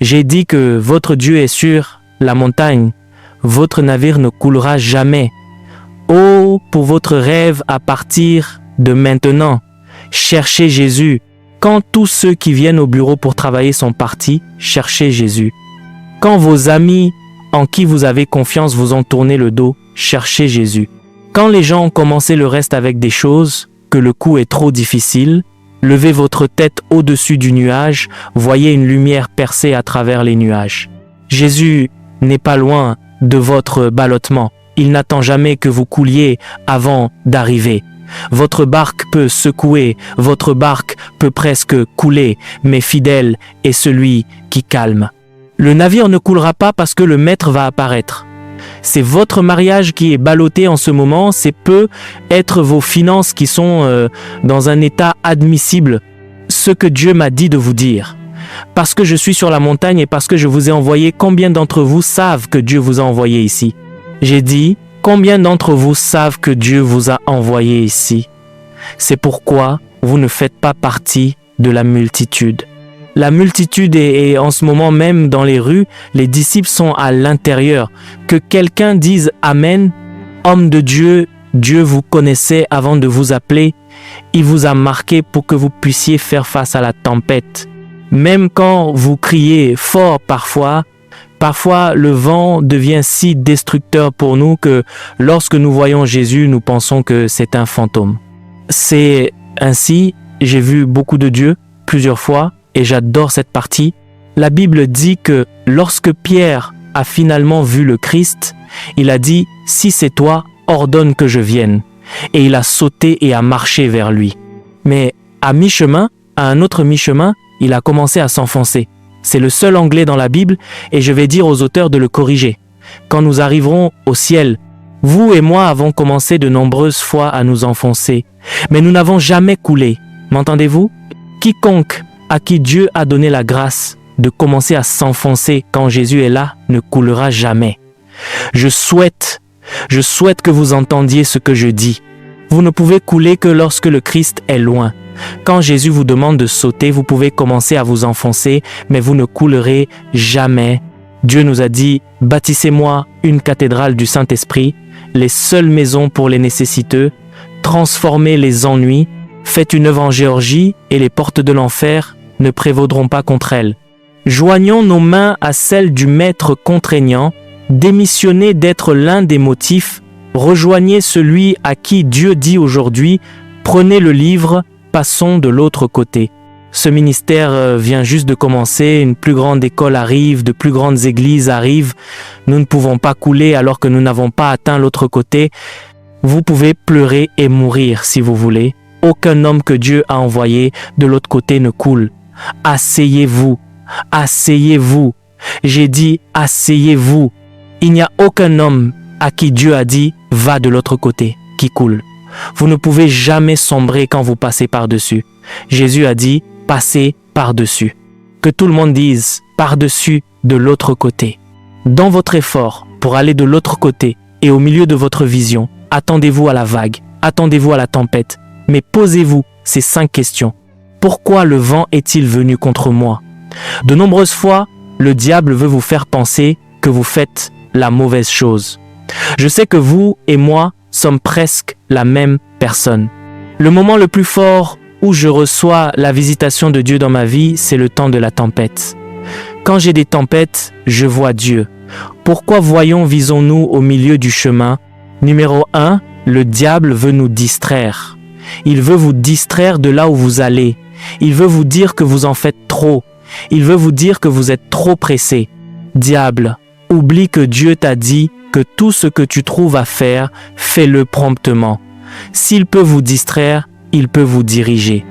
J'ai dit que votre Dieu est sur la montagne. Votre navire ne coulera jamais. Oh, pour votre rêve à partir de maintenant. Cherchez Jésus. Quand tous ceux qui viennent au bureau pour travailler sont partis, cherchez Jésus. Quand vos amis en qui vous avez confiance vous ont tourné le dos, cherchez Jésus. Quand les gens ont commencé le reste avec des choses, que le coup est trop difficile, levez votre tête au-dessus du nuage, voyez une lumière percer à travers les nuages. Jésus n'est pas loin de votre ballottement. Il n'attend jamais que vous couliez avant d'arriver. Votre barque peut secouer, votre barque peut presque couler, mais fidèle est celui qui calme. Le navire ne coulera pas parce que le maître va apparaître. C'est votre mariage qui est ballotté en ce moment, c'est peut être vos finances qui sont dans un état admissible. Ce que Dieu m'a dit de vous dire. Parce que je suis sur la montagne et parce que je vous ai envoyé, combien d'entre vous savent que Dieu vous a envoyé ici? J'ai dit, combien d'entre vous savent que Dieu vous a envoyé ici? C'est pourquoi vous ne faites pas partie de la multitude. La multitude est en ce moment même dans les rues, les disciples sont à l'intérieur. Que quelqu'un dise Amen, homme de Dieu, Dieu vous connaissait avant de vous appeler. Il vous a marqué pour que vous puissiez faire face à la tempête. Même quand vous criez fort parfois le vent devient si destructeur pour nous que lorsque nous voyons Jésus, nous pensons que c'est un fantôme. C'est ainsi, j'ai vu beaucoup de Dieu plusieurs fois et j'adore cette partie. La Bible dit que lorsque Pierre a finalement vu le Christ, il a dit « Si c'est toi, ordonne que je vienne ». Et il a sauté et a marché vers lui. Mais à mi-chemin, à un autre mi-chemin, il a commencé à s'enfoncer. C'est le seul anglais dans la Bible et je vais dire aux auteurs de le corriger. Quand nous arriverons au ciel, vous et moi avons commencé de nombreuses fois à nous enfoncer, mais nous n'avons jamais coulé. M'entendez-vous? Quiconque à qui Dieu a donné la grâce de commencer à s'enfoncer quand Jésus est là ne coulera jamais. Je souhaite que vous entendiez ce que je dis. Vous ne pouvez couler que lorsque le Christ est loin. Quand Jésus vous demande de sauter, vous pouvez commencer à vous enfoncer, mais vous ne coulerez jamais. Dieu nous a dit, bâtissez-moi une cathédrale du Saint-Esprit, les seules maisons pour les nécessiteux, transformez les ennuis, faites une œuvre en Géorgie et les portes de l'enfer ne prévaudront pas contre elle. Joignons nos mains à celles du maître contraignant, démissionnez d'être l'un des motifs, rejoignez celui à qui Dieu dit aujourd'hui, prenez le livre, passons de l'autre côté. Ce ministère vient juste de commencer, une plus grande école arrive, de plus grandes églises arrivent. Nous ne pouvons pas couler alors que nous n'avons pas atteint l'autre côté. Vous pouvez pleurer et mourir si vous voulez. Aucun homme que Dieu a envoyé de l'autre côté ne coule. Asseyez-vous, asseyez-vous. J'ai dit asseyez-vous. Il n'y a aucun homme à qui Dieu a dit va de l'autre côté qui coule. Vous ne pouvez jamais sombrer quand vous passez par-dessus. Jésus a dit, passez par-dessus. Que tout le monde dise, par-dessus, de l'autre côté. Dans votre effort pour aller de l'autre côté et au milieu de votre vision, attendez-vous à la vague, attendez-vous à la tempête, mais posez-vous ces 5 questions. Pourquoi le vent est-il venu contre moi? De nombreuses fois, le diable veut vous faire penser que vous faites la mauvaise chose. Je sais que vous et moi sommes presque la même personne. Le moment le plus fort où je reçois la visitation de Dieu dans ma vie, c'est le temps de la tempête. Quand j'ai des tempêtes, je vois Dieu. Pourquoi visons-nous au milieu du chemin? Numéro 1, le diable veut nous distraire. Il veut vous distraire de là où vous allez. Il veut vous dire que vous en faites trop. Il veut vous dire que vous êtes trop pressé. Diable, oublie que Dieu t'a dit que tout ce que tu trouves à faire, fais-le promptement. S'il peut vous distraire, il peut vous diriger.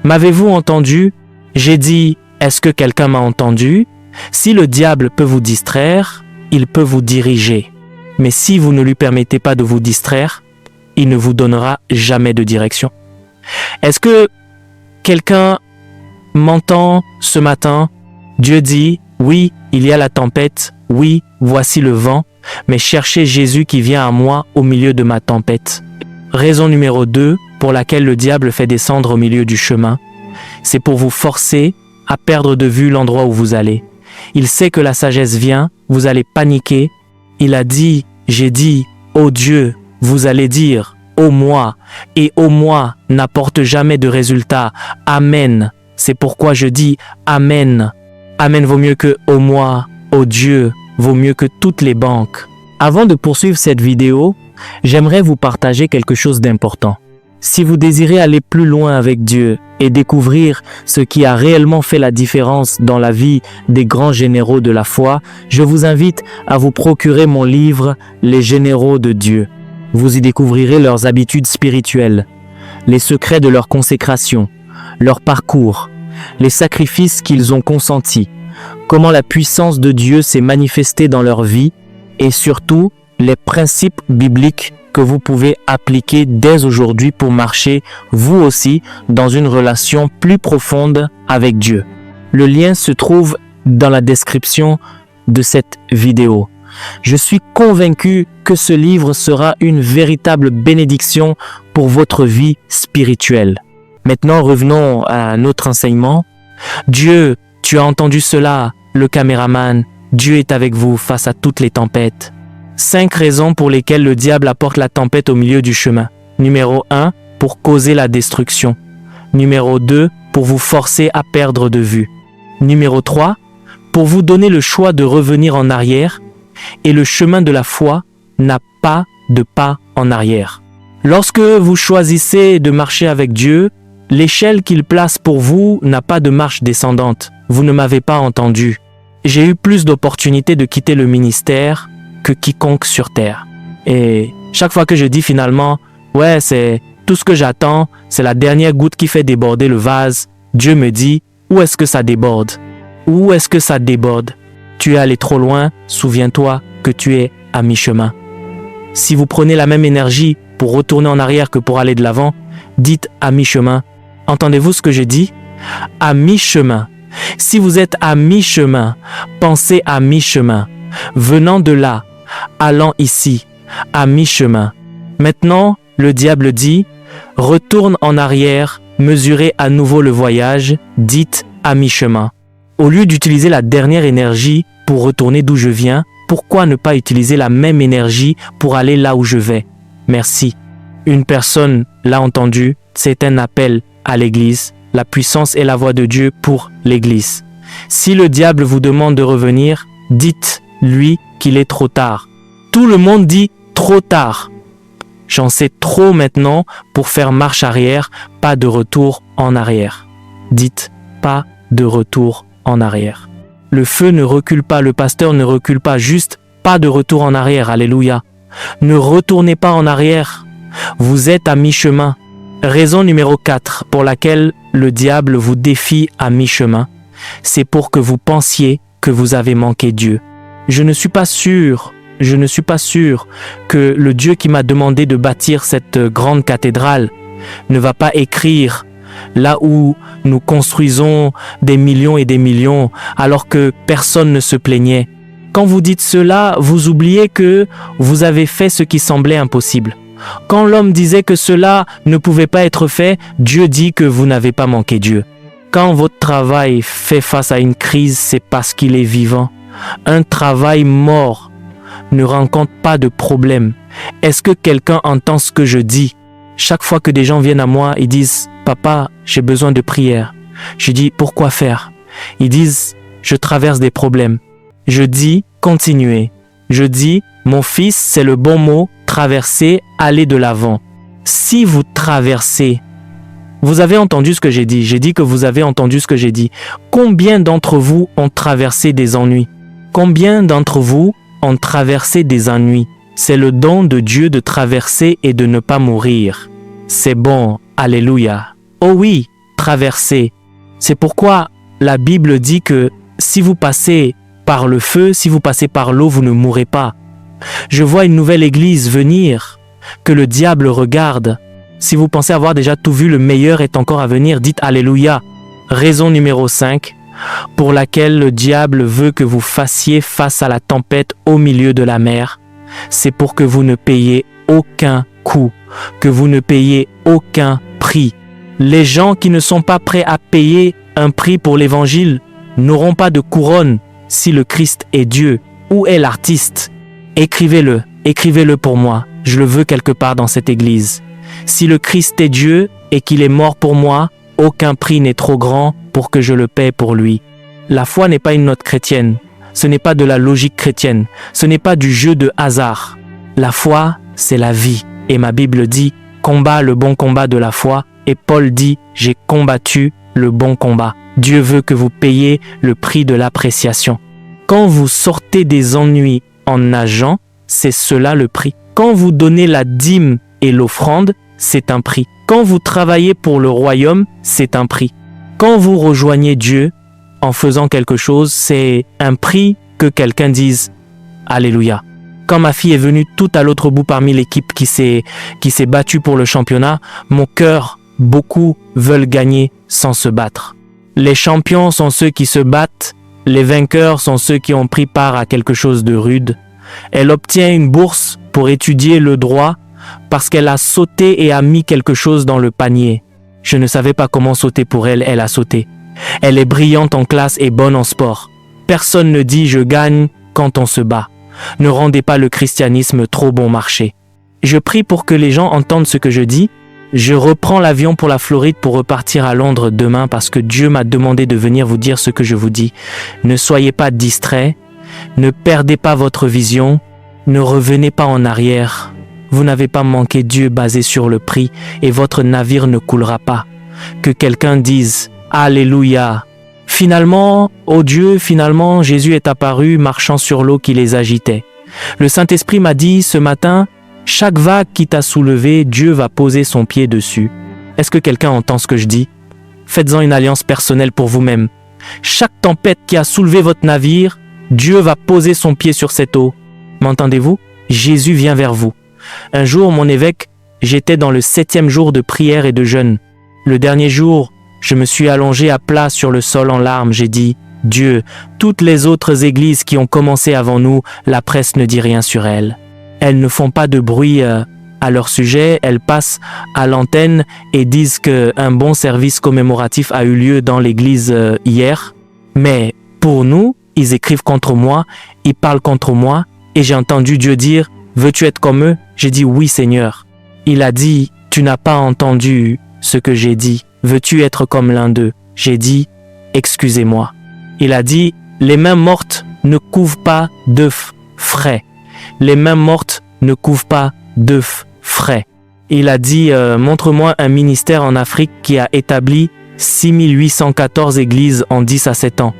M'avez-vous entendu? J'ai dit, est-ce que quelqu'un m'a entendu? Si le diable peut vous distraire, il peut vous diriger. Mais si vous ne lui permettez pas de vous distraire, il ne vous donnera jamais de direction. Est-ce que quelqu'un m'entend ce matin? Dieu dit, oui, il y a la tempête, oui, voici le vent, mais cherchez Jésus qui vient à moi au milieu de ma tempête. Raison numéro 2 pour laquelle le diable fait descendre au milieu du chemin, c'est pour vous forcer à perdre de vue l'endroit où vous allez. Il sait que la sagesse vient, vous allez paniquer. Il a dit, j'ai dit, ô Dieu, vous allez dire, ô moi, et ô moi n'apporte jamais de résultat. Amen. C'est pourquoi je dis Amen. Amen vaut mieux que ô moi, ô Dieu, vaut mieux que toutes les banques. Avant de poursuivre cette vidéo, j'aimerais vous partager quelque chose d'important. Si vous désirez aller plus loin avec Dieu et découvrir ce qui a réellement fait la différence dans la vie des grands généraux de la foi, je vous invite à vous procurer mon livre « Les généraux de Dieu ». Vous y découvrirez leurs habitudes spirituelles, les secrets de leur consécration, leur parcours, les sacrifices qu'ils ont consentis, comment la puissance de Dieu s'est manifestée dans leur vie et surtout les principes bibliques que vous pouvez appliquer dès aujourd'hui pour marcher, vous aussi, dans une relation plus profonde avec Dieu. Le lien se trouve dans la description de cette vidéo. Je suis convaincu que ce livre sera une véritable bénédiction pour votre vie spirituelle. Maintenant, revenons à notre enseignement. Dieu, tu as entendu cela, le caméraman. Dieu est avec vous face à toutes les tempêtes. 5 raisons pour lesquelles le diable apporte la tempête au milieu du chemin. Numéro 1, pour causer la destruction. Numéro 2, pour vous forcer à perdre de vue. Numéro 3, pour vous donner le choix de revenir en arrière. Et le chemin de la foi n'a pas de pas en arrière. Lorsque vous choisissez de marcher avec Dieu, l'échelle qu'il place pour vous n'a pas de marche descendante. Vous ne m'avez pas entendu. J'ai eu plus d'opportunités de quitter le ministère que quiconque sur terre. Et chaque fois que je dis finalement, ouais, c'est tout ce que j'attends, c'est la dernière goutte qui fait déborder le vase, Dieu me dit, où est-ce que ça déborde? Où est-ce que ça déborde? Tu es allé trop loin, souviens-toi que tu es à mi-chemin. Si vous prenez la même énergie pour retourner en arrière que pour aller de l'avant, dites à mi-chemin. Entendez-vous ce que je dis? À mi-chemin. Si vous êtes à mi-chemin, pensez à mi-chemin. Venant de là, allant ici, à mi-chemin. Maintenant, le diable dit, retourne en arrière, mesurez à nouveau le voyage, dites à mi-chemin. Au lieu d'utiliser la dernière énergie pour retourner d'où je viens, pourquoi ne pas utiliser la même énergie pour aller là où je vais? Merci. Une personne l'a entendu, c'est un appel à l'Église. La puissance est la voix de Dieu pour l'Église. Si le diable vous demande de revenir, dites-lui qu'il est trop tard. Tout le monde dit trop tard. J'en sais trop maintenant pour faire marche arrière, pas de retour en arrière. Dites pas de retour en arrière. Le feu ne recule pas, le pasteur ne recule pas, juste pas de retour en arrière, alléluia. Ne retournez pas en arrière, vous êtes à mi-chemin. Raison numéro 4 pour laquelle le diable vous défie à mi-chemin, c'est pour que vous pensiez que vous avez manqué Dieu. Je ne suis pas sûr que le Dieu qui m'a demandé de bâtir cette grande cathédrale ne va pas écrire là où nous construisons des millions et des millions alors que personne ne se plaignait. Quand vous dites cela, vous oubliez que vous avez fait ce qui semblait impossible. Quand l'homme disait que cela ne pouvait pas être fait, Dieu dit que vous n'avez pas manqué Dieu. Quand votre travail fait face à une crise, c'est parce qu'il est vivant. Un travail mort ne rencontre pas de problème. Est-ce que quelqu'un entend ce que je dis? Chaque fois que des gens viennent à moi, ils disent « Papa, j'ai besoin de prière ». Je dis « Pourquoi faire ?» Ils disent « Je traverse des problèmes ». Je dis « Continuez ». Je dis « Mon fils, c'est le bon mot, traverser, aller de l'avant ». Si vous traversez, vous avez entendu ce que j'ai dit. J'ai dit que vous avez entendu ce que j'ai dit. Combien d'entre vous ont traversé des ennuis? Combien d'entre vous ont traversé des ennuis? C'est le don de Dieu de traverser et de ne pas mourir. C'est bon, alléluia. Oh oui, traverser. C'est pourquoi la Bible dit que si vous passez par le feu, si vous passez par l'eau, vous ne mourrez pas. Je vois une nouvelle église venir, que le diable regarde. Si vous pensez avoir déjà tout vu, le meilleur est encore à venir, dites alléluia. Raison numéro 5, pour laquelle le diable veut que vous fassiez face à la tempête au milieu de la mer. C'est pour que vous ne payiez aucun coût, que vous ne payiez aucun prix. Les gens qui ne sont pas prêts à payer un prix pour l'évangile n'auront pas de couronne Si le Christ est Dieu, où est l'artiste? Écrivez-le, écrivez-le pour moi, je le veux quelque part dans cette église. Si le Christ est Dieu et qu'il est mort pour moi, aucun prix n'est trop grand pour que je le paie pour lui. La foi n'est pas une note chrétienne, ce n'est pas de la logique chrétienne, ce n'est pas du jeu de hasard. La foi, c'est la vie. Et ma Bible dit, combat le bon combat de la foi. Et Paul dit, j'ai combattu le bon combat. Dieu veut que vous payiez le prix de l'appréciation. Quand vous sortez des ennuis en nageant, c'est cela le prix. Quand vous donnez la dîme et l'offrande, c'est un prix. Quand vous travaillez pour le royaume, c'est un prix. Quand vous rejoignez Dieu en faisant quelque chose, c'est un prix que quelqu'un dise « Alléluia ». Quand ma fille est venue tout à l'autre bout parmi l'équipe qui s'est battue pour le championnat, mon cœur, beaucoup veulent gagner sans se battre. Les champions sont ceux qui se battent, les vainqueurs sont ceux qui ont pris part à quelque chose de rude. Elle obtient une bourse pour étudier le droit parce qu'elle a sauté et a mis quelque chose dans le panier. Je ne savais pas comment sauter pour elle, elle a sauté. Elle est brillante en classe et bonne en sport. Personne ne dit « je gagne » quand on se bat. Ne rendez pas le christianisme trop bon marché. Je prie pour que les gens entendent ce que je dis. Je reprends l'avion pour la Floride pour repartir à Londres demain parce que Dieu m'a demandé de venir vous dire ce que je vous dis. Ne soyez pas distraits, ne perdez pas votre vision, ne revenez pas en arrière. Vous n'avez pas manqué Dieu basé sur le prix et votre navire ne coulera pas. Que quelqu'un dise « Alléluia ». Finalement, ô Dieu, finalement, Jésus est apparu marchant sur l'eau qui les agitait. Le Saint-Esprit m'a dit ce matin, chaque vague qui t'a soulevé, Dieu va poser son pied dessus. Est-ce que quelqu'un entend ce que je dis? Faites-en une alliance personnelle pour vous-même. Chaque tempête qui a soulevé votre navire, Dieu va poser son pied sur cette eau. M'entendez-vous? Jésus vient vers vous. Un jour, mon évêque, j'étais dans le 7e jour de prière et de jeûne. Le dernier jour, je me suis allongé à plat sur le sol en larmes. J'ai dit, Dieu, toutes les autres églises qui ont commencé avant nous, la presse ne dit rien sur elles. Elles ne font pas de bruit à leur sujet, elles passent à l'antenne et disent qu'un bon service commémoratif a eu lieu dans l'église hier. Mais pour nous, ils écrivent contre moi, ils parlent contre moi et j'ai entendu Dieu dire, veux-tu être comme eux? J'ai dit oui Seigneur. Il a dit, tu n'as pas entendu ce que j'ai dit. Veux-tu être comme l'un d'eux? J'ai dit, excusez-moi. Il a dit, les mains mortes ne couvent pas d'œufs frais. Les mains mortes ne couvent pas d'œufs frais. Il a dit, montre-moi un ministère en Afrique qui a établi 6814 églises en 10 à 7 ans.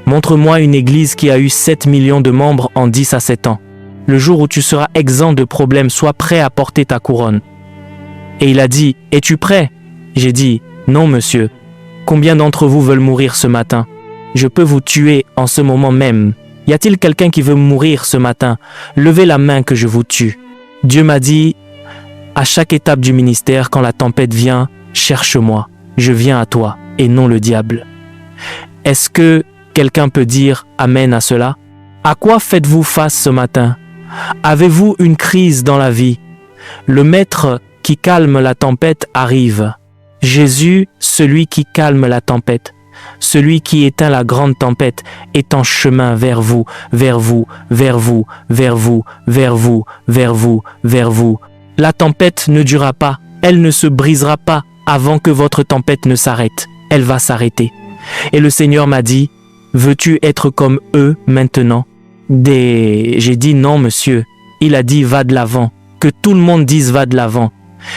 Montre-moi une église qui a eu 7 millions de membres en 10 à 7 ans. Le jour où tu seras exempt de problèmes, sois prêt à porter ta couronne. Et il a dit, es-tu prêt? J'ai dit, non monsieur. Combien d'entre vous veulent mourir ce matin? Je peux vous tuer en ce moment même. Y a-t-il quelqu'un qui veut mourir ce matin? Levez la main que je vous tue. Dieu m'a dit, à chaque étape du ministère, quand la tempête vient, cherche-moi. Je viens à toi et non le diable. Est-ce que quelqu'un peut dire Amen à cela? À quoi faites-vous face ce matin? Avez-vous une crise dans la vie? Le maître qui calme la tempête arrive. Jésus, celui qui calme la tempête, celui qui éteint la grande tempête, est en chemin vers vous, vers vous, vers vous, vers vous, vers vous, vers vous, vers vous. La tempête ne durera pas, elle ne se brisera pas avant que votre tempête ne s'arrête. Elle va s'arrêter. Et le Seigneur m'a dit, veux-tu être comme eux maintenant? J'ai dit non monsieur. Il a dit va de l'avant. Que tout le monde dise va de l'avant.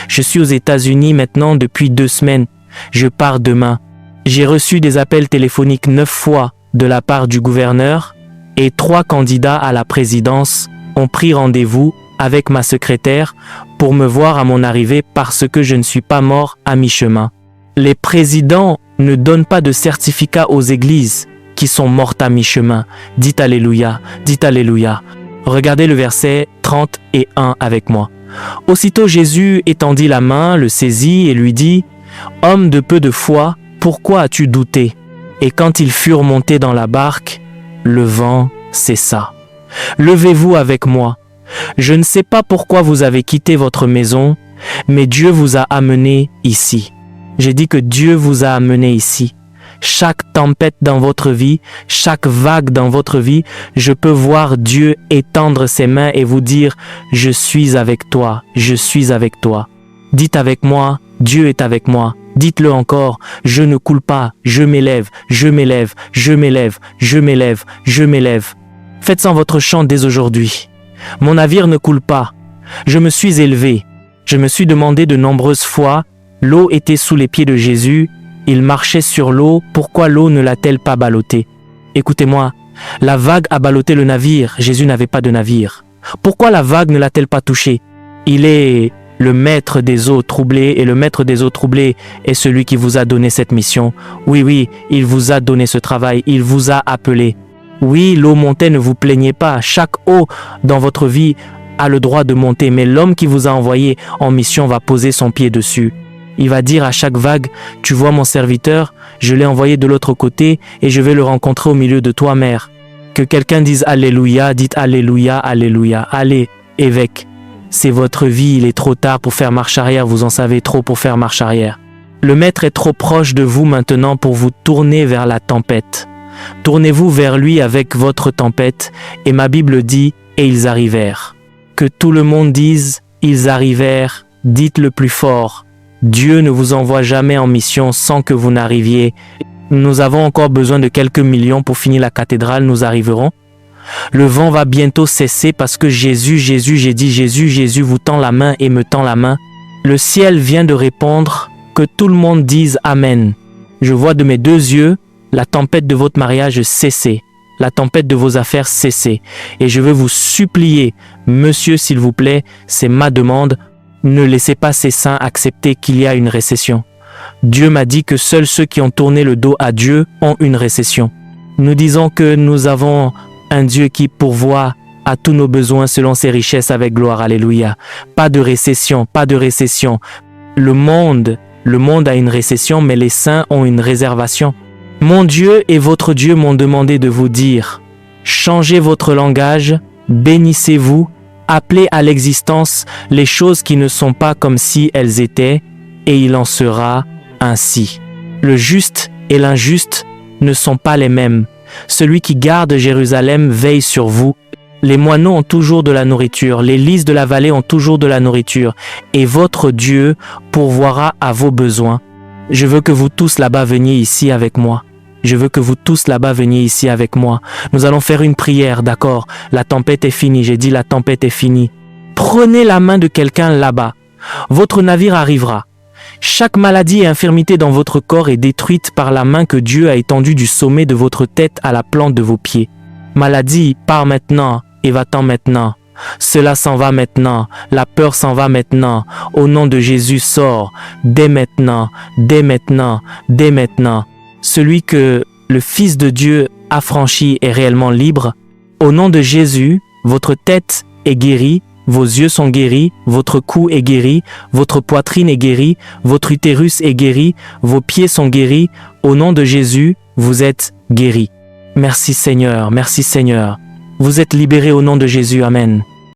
Je suis aux États-Unis maintenant depuis 2 semaines. Je pars demain. J'ai reçu des appels téléphoniques 9 fois de la part du gouverneur et 3 candidats à la présidence ont pris rendez-vous avec ma secrétaire pour me voir à mon arrivée parce que je ne suis pas mort à mi-chemin. Les présidents ne donnent pas de certificat aux églises qui sont mortes à mi-chemin. Dites Alléluia, dites Alléluia. Regardez le verset 31 avec moi. Aussitôt Jésus étendit la main, le saisit et lui dit, « Homme de peu de foi, pourquoi as-tu douté ?» Et quand ils furent montés dans la barque, le vent cessa. « Levez-vous avec moi. Je ne sais pas pourquoi vous avez quitté votre maison, mais Dieu vous a amené ici. » J'ai dit que Dieu vous a amené ici. chaque tempête dans votre vie, chaque vague dans votre vie, je peux voir Dieu étendre ses mains et vous dire « Je suis avec toi, je suis avec toi ». Dites avec moi « Dieu est avec moi ». Dites-le encore « Je ne coule pas, je m'élève, je m'élève, je m'élève, je m'élève, je m'élève ». Faites-en votre chant dès aujourd'hui. Mon navire ne coule pas. Je me suis élevé. Je me suis demandé de nombreuses fois, l'eau était sous les pieds de Jésus, il marchait sur l'eau, pourquoi l'eau ne l'a-t-elle pas ballotté? Écoutez-moi, la vague a ballotté le navire, Jésus n'avait pas de navire. Pourquoi la vague ne l'a-t-elle pas touché? Il est le maître des eaux troublées, et le maître des eaux troublées est celui qui vous a donné cette mission. Oui, il vous a donné ce travail, il vous a appelé. Oui, l'eau montait, ne vous plaignez pas, chaque eau dans votre vie a le droit de monter, mais l'homme qui vous a envoyé en mission va poser son pied dessus. Il va dire à chaque vague, tu vois mon serviteur, je l'ai envoyé de l'autre côté et je vais le rencontrer au milieu de toi, mère. Que quelqu'un dise Alléluia, dites Alléluia, Alléluia. Allez, évêque, c'est votre vie, il est trop tard pour faire marche arrière, vous en savez trop pour faire marche arrière. Le maître est trop proche de vous maintenant pour vous tourner vers la tempête. Tournez-vous vers lui avec votre tempête, et ma Bible dit, et ils arrivèrent. Que tout le monde dise, ils arrivèrent, dites le plus fort. Dieu ne vous envoie jamais en mission sans que vous n'arriviez. Nous avons encore besoin de quelques millions pour finir la cathédrale, nous arriverons. Le vent va bientôt cesser parce que Jésus vous tend la main et me tend la main. Le ciel vient de répondre, que tout le monde dise Amen. Je vois de mes deux yeux la tempête de votre mariage cesser. La tempête de vos affaires cesser. Et je veux vous supplier, monsieur s'il vous plaît, c'est ma demande, ne laissez pas ces saints accepter qu'il y a une récession. Dieu m'a dit que seuls ceux qui ont tourné le dos à Dieu ont une récession. Nous disons que nous avons un Dieu qui pourvoit à tous nos besoins selon ses richesses avec gloire. Alléluia. Pas de récession, pas de récession. Le monde a une récession, mais les saints ont une réservation. Mon Dieu et votre Dieu m'ont demandé de vous dire, changez votre langage, bénissez-vous, appelez à l'existence les choses qui ne sont pas comme si elles étaient, et il en sera ainsi. Le juste et l'injuste ne sont pas les mêmes. Celui qui garde Jérusalem veille sur vous. Les moineaux ont toujours de la nourriture, les lys de la vallée ont toujours de la nourriture, et votre Dieu pourvoira à vos besoins. Je veux que vous tous là-bas veniez ici avec moi. Je veux que vous tous là-bas veniez ici avec moi. Nous allons faire une prière, d'accord? La tempête est finie, j'ai dit la tempête est finie. Prenez la main de quelqu'un là-bas. Votre navire arrivera. Chaque maladie et infirmité dans votre corps est détruite par la main que Dieu a étendue du sommet de votre tête à la plante de vos pieds. Maladie, pars maintenant et va-t'en maintenant. Cela s'en va maintenant, la peur s'en va maintenant. Au nom de Jésus, sors, dès maintenant, dès maintenant, dès maintenant. Celui que le Fils de Dieu a franchi est réellement libre. Au nom de Jésus, votre tête est guérie, vos yeux sont guéris, votre cou est guéri, votre poitrine est guérie, votre utérus est guéri, vos pieds sont guéris. Au nom de Jésus, vous êtes guéris. Merci Seigneur, merci Seigneur. Vous êtes libérés au nom de Jésus, Amen.